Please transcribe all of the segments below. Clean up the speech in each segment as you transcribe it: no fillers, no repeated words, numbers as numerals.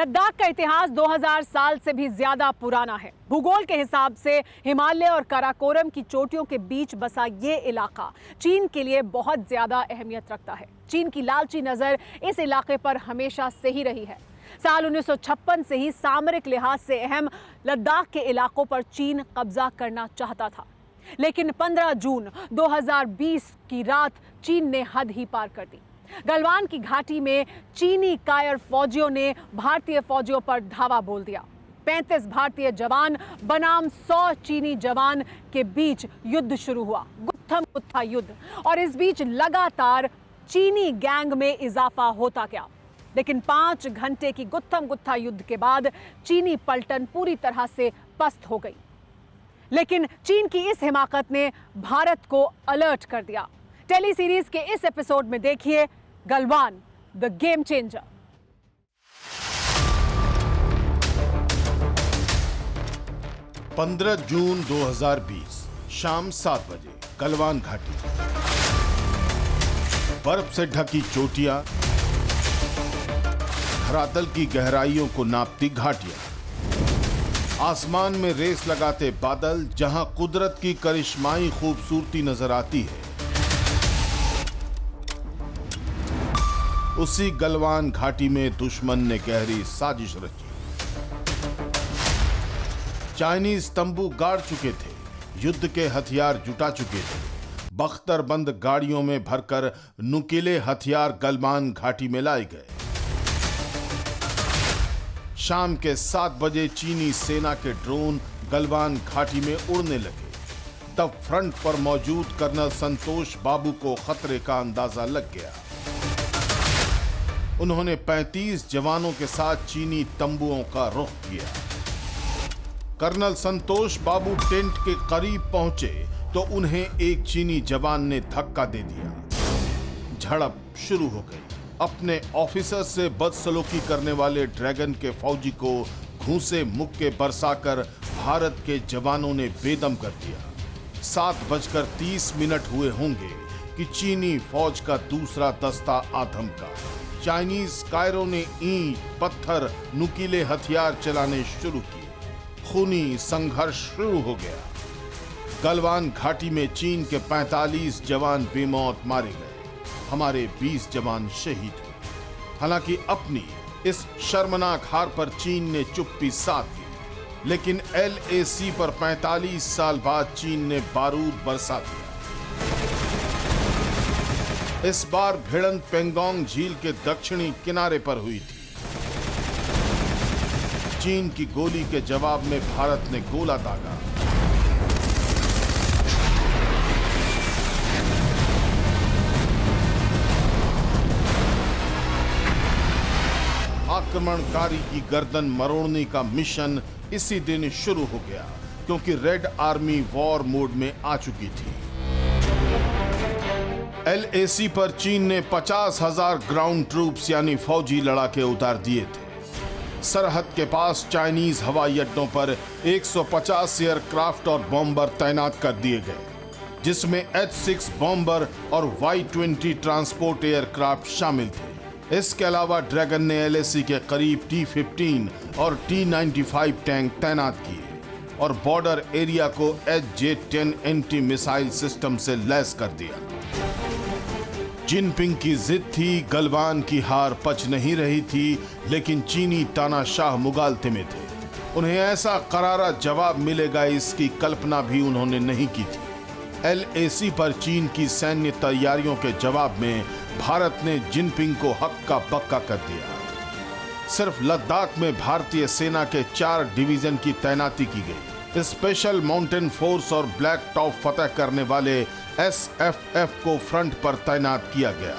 लद्दाख का इतिहास 2000 साल से भी ज्यादा पुराना है। भूगोल के हिसाब से हिमालय और काराकोरम की चोटियों के बीच बसा ये इलाका चीन के लिए बहुत ज्यादा अहमियत रखता है। चीन की लालची नजर इस इलाके पर हमेशा से ही रही है। साल 1956 से ही सामरिक लिहाज से अहम लद्दाख के इलाकों पर चीन कब्जा करना चाहता था, लेकिन 15 जून 2020 की रात चीन ने हद ही पार कर दी। गलवान की घाटी में चीनी कायर फौजियों ने भारतीय फौजियों पर धावा बोल दिया। 35 भारतीय जवान बनाम 100 चीनी जवान के बीच युद्ध शुरू हुआ, गुत्थम गुत्था युद्ध। और इस बीच लगातार चीनी गैंग में इजाफा होता गया। लेकिन 5 घंटे की गुत्थम गुत्था युद्ध के बाद चीनी पलटन पूरी तरह से पस्त हो गई। लेकिन चीन की इस हिमाकत ने भारत को अलर्ट कर दिया। टेली सीरीज के इस एपिसोड में देखिए गलवान द गेम चेंजर। पंद्रह जून 2020 शाम 7 बजे गलवान घाटी। बर्फ से ढकी चोटियां, धरातल की गहराइयों को नापती घाटियां, आसमान में रेस लगाते बादल, जहां कुदरत की करिश्माई खूबसूरती नजर आती है। उसी गलवान घाटी में दुश्मन ने गहरी साजिश रची। चाइनीज तंबू गाड़ चुके थे, युद्ध के हथियार जुटा चुके थे। बख्तरबंद गाड़ियों में भरकर नुकीले हथियार गलवान घाटी में लाए गए। शाम के 7 बजे चीनी सेना के ड्रोन गलवान घाटी में उड़ने लगे। तब फ्रंट पर मौजूद कर्नल संतोष बाबू को खतरे का अंदाजा लग गया। उन्होंने 35 जवानों के साथ चीनी तंबुओं का रुख किया। कर्नल संतोष बाबू टेंट के करीब पहुंचे तो उन्हें एक चीनी जवान ने धक्का दे दिया। झड़प शुरू हो गई। अपने ऑफिसर से बदसलूकी करने वाले ड्रैगन के फौजी को घूंसे मुक्के बरसाकर भारत के जवानों ने बेदम कर दिया। 7:30 हुए होंगे कि चीनी फौज का दूसरा दस्ता आधम का। चाइनीज कायरों ने ईंट, पत्थर, नुकीले हथियार चलाने शुरू किए। खूनी संघर्ष शुरू हो गया। गलवान घाटी में चीन के 45 जवान बेमौत मारे गए। हमारे 20 जवान शहीद हुए। हालांकि अपनी इस शर्मनाक हार पर चीन ने चुप्पी साध ली, लेकिन LAC पर 45 साल बाद चीन ने बारूद बरसा दिया। इस बार भिड़ंत पेंगोंग झील के दक्षिणी किनारे पर हुई थी। चीन की गोली के जवाब में भारत ने गोला दागा। आक्रमणकारी की गर्दन मरोड़ने का मिशन इसी दिन शुरू हो गया, क्योंकि रेड आर्मी वॉर मोड में आ चुकी थी। LAC पर चीन ने 50,000 ग्राउंड ट्रूप्स यानी फौजी लड़ाके उतार दिए थे। सरहद के पास चाइनीज हवाई अड्डों पर 150 एयरक्राफ्ट और बॉम्बर तैनात कर दिए गए, जिसमें H-6 बॉम्बर और Y-20 ट्रांसपोर्ट एयरक्राफ्ट शामिल थे। इसके अलावा ड्रैगन ने LAC के करीब T-15 और T-95 टैंक तैनात किए और बॉर्डर एरिया को HJ-10 एंटी मिसाइल सिस्टम से लैस कर दिया। जिनपिंग की जिद थी, गलवान की हार पच नहीं रही थी, लेकिन चीनी तानाशाह मुगालते में थे। उन्हें ऐसा करारा जवाब मिलेगा इसकी कल्पना भी उन्होंने नहीं की थी। LAC पर चीन की सैन्य तैयारियों के जवाब में भारत ने जिनपिंग को हक्का बक्का कर दिया। सिर्फ लद्दाख में भारतीय सेना के 4 डिवीजन की तैनाती की गई। स्पेशल माउंटेन फोर्स और ब्लैक टॉप फतह करने वाले SFF को फ्रंट पर तैनात किया गया।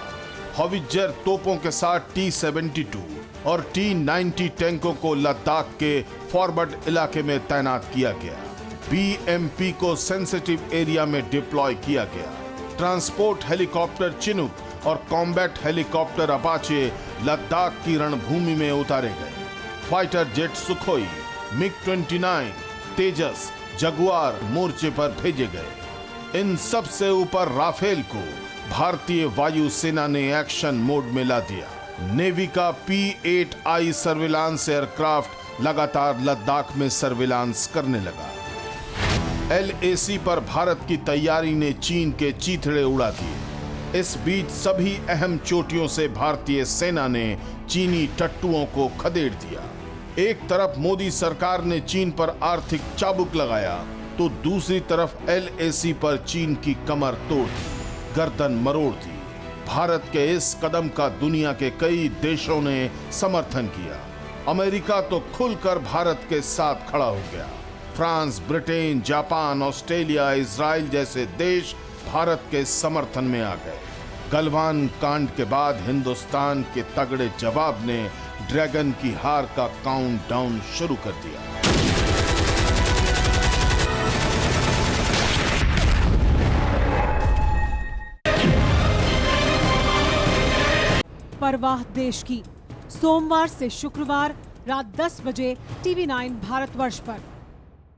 हॉविट्जर तोपों के साथ T-72 और T-90 टैंकों को लद्दाख के फॉरवर्ड इलाके में तैनात किया गया। BMP को सेंसिटिव एरिया में डिप्लॉय किया गया। ट्रांसपोर्ट हेलीकॉप्टर चिनूक और कॉम्बैट हेलीकॉप्टर अपाचे लद्दाख की रणभूमि में उतारे गए। फाइटर जेट सुखोई, MiG-29, तेजस, जगुआर मोर्चे पर भेजे गए। इन सब से ऊपर राफेल को भारतीय वायुसेना ने एक्शन मोड में ला दिया। नेवी का P-8I सर्विलांस एयरक्राफ्ट लगातार लद्दाख में सर्विलांस करने लगा। LAC पर भारत की तैयारी ने चीन के चीथड़े उड़ा दिए। इस बीच सभी अहम चोटियों से भारतीय सेना ने चीनी टट्टुओं को खदेड़ दिया। एक तरफ मोदी सरकार ने चीन पर आर्थिक चाबुक लगाया तो दूसरी तरफ LAC पर चीन की कमर तोड़ दी, गर्दन मरोड़ दी। भारत के इस कदम का दुनिया के कई देशों ने समर्थन किया। अमेरिका तो खुलकर भारत के साथ खड़ा हो गया। France, Britain, Japan, Australia, Israel जैसे देश भारत के समर्थन में आ गए। गलवान कांड के बाद हिंदुस्तान के तगड़े जवाब ने ड्रैगन की हार का काउंटडाउन शुरू कर दिया। परवाह देश की, सोमवार से शुक्रवार रात 10 बजे TV9 भारतवर्ष पर।